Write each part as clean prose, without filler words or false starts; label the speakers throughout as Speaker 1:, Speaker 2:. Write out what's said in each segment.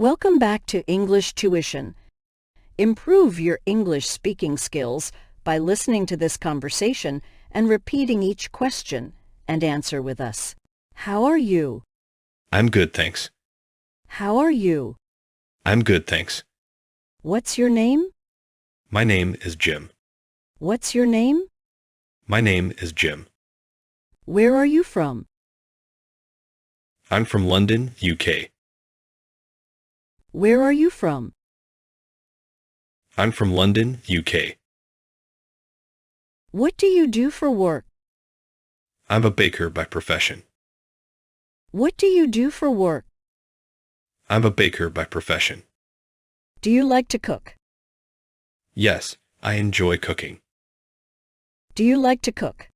Speaker 1: Welcome back to English Tuition. Improve your English speaking skills by listening to this conversation and repeating each question and answer with us. How are you?
Speaker 2: I'm good, thanks.
Speaker 1: How are you?
Speaker 2: I'm good, thanks.
Speaker 1: What's your name?
Speaker 2: My name is Jim.
Speaker 1: What's your name?
Speaker 2: My name is Jim.
Speaker 1: Where are you from?
Speaker 2: I'm from London, UK.
Speaker 1: Where are you from?
Speaker 2: I'm from London, UK.
Speaker 1: What do you do for work?
Speaker 2: I'm a baker by profession.
Speaker 1: What do you do for work?
Speaker 2: I'm a baker by profession.
Speaker 1: Do you like to cook?
Speaker 2: Yes, I enjoy cooking.
Speaker 1: Do you like to cook?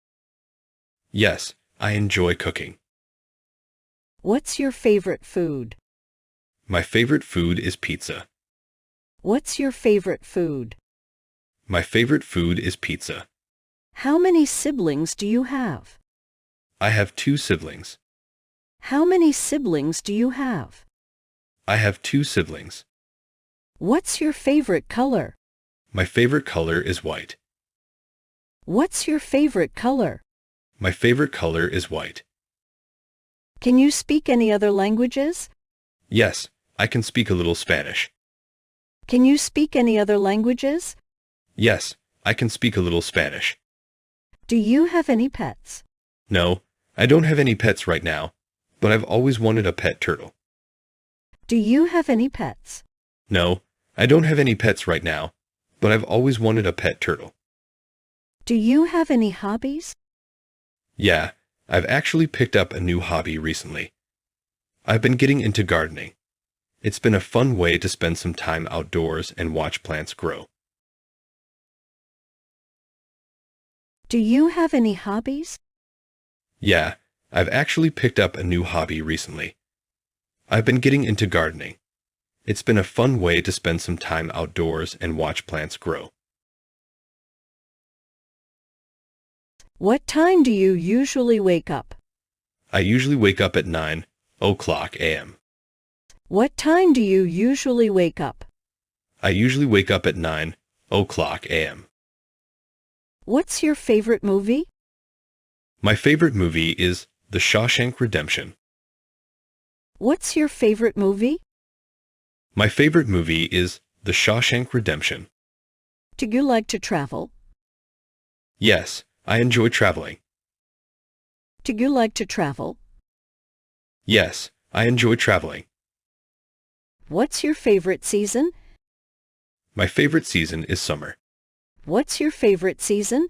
Speaker 2: Yes, I enjoy cooking.
Speaker 1: What's your favorite food?
Speaker 2: My favorite food is pizza.
Speaker 1: What's your favorite food?
Speaker 2: My favorite food is pizza.
Speaker 1: How many siblings do you have?
Speaker 2: I have 2 siblings.
Speaker 1: How many siblings do you have?
Speaker 2: I have 2 siblings.
Speaker 1: What's your favorite color?
Speaker 2: My favorite color is white.
Speaker 1: What's your favorite color?
Speaker 2: My favorite color is white.
Speaker 1: Can you speak any other languages?
Speaker 2: Yes, I can speak a little Spanish.
Speaker 1: Can you speak any other languages?
Speaker 2: Yes, I can speak a little Spanish.
Speaker 1: Do you have any pets?
Speaker 2: No, I don't have any pets right now, but I've always wanted a pet turtle.
Speaker 1: Do you have any pets?
Speaker 2: No, I don't have any pets right now, but I've always wanted a pet turtle.
Speaker 1: Do you have any hobbies?
Speaker 2: Yeah, I've actually picked up a new hobby recently. I've been getting into gardening. It's been a fun way to spend some time outdoors and watch plants grow.
Speaker 1: Do you have any hobbies?
Speaker 2: Yeah, I've actually picked up a new hobby recently. I've been getting into gardening. It's been a fun way to spend some time outdoors and watch plants grow.
Speaker 1: What time do you usually wake up?
Speaker 2: I usually wake up at 9:00 a.m.
Speaker 1: What time do you usually wake up?
Speaker 2: I usually wake up at 9:00 a.m.
Speaker 1: What's your favorite movie?
Speaker 2: My favorite movie is The Shawshank Redemption.
Speaker 1: What's your favorite movie?
Speaker 2: My favorite movie is The Shawshank Redemption.
Speaker 1: Do you like to travel?
Speaker 2: Yes, I enjoy traveling.
Speaker 1: Do you like to travel?
Speaker 2: Yes, I enjoy traveling.
Speaker 1: What's your favorite season?
Speaker 2: My favorite season is summer.
Speaker 1: What's your favorite season?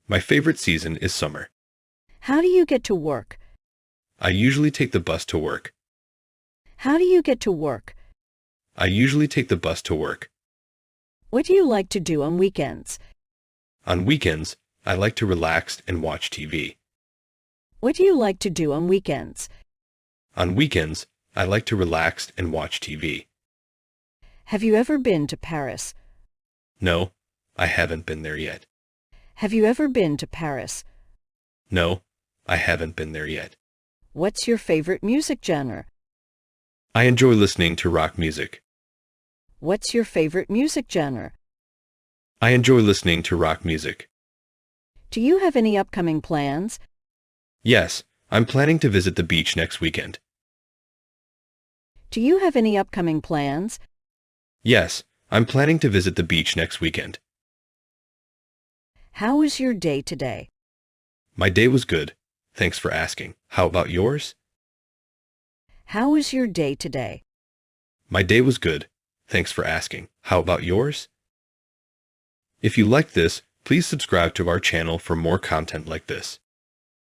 Speaker 2: My favorite season is summer.
Speaker 1: How do you get to work?
Speaker 2: I usually take the bus to work.
Speaker 1: How do you get to work?
Speaker 2: I usually take the bus to work.
Speaker 1: What do you like to do on weekends?
Speaker 2: On weekends, I like to relax and watch TV.
Speaker 1: What do you like to do on weekends?
Speaker 2: On weekends, I like to relax and watch TV.
Speaker 1: Have you ever been to Paris?
Speaker 2: No, I haven't been there yet.
Speaker 1: Have you ever been to Paris?
Speaker 2: No, I haven't been there yet.
Speaker 1: What's your favorite music genre?
Speaker 2: I enjoy listening to rock music.
Speaker 1: What's your favorite music genre?
Speaker 2: I enjoy listening to rock music.
Speaker 1: Do you have any upcoming plans?
Speaker 2: Yes, I'm planning to visit the beach next weekend.
Speaker 1: Do you have any upcoming plans?
Speaker 2: Yes, I'm planning to visit the beach next weekend.
Speaker 1: How was your day today?
Speaker 2: My day was good. Thanks for asking. How about yours?
Speaker 1: How was your day today?
Speaker 2: My day was good. Thanks for asking. How about yours? If you liked this, please subscribe to our channel for more content like this.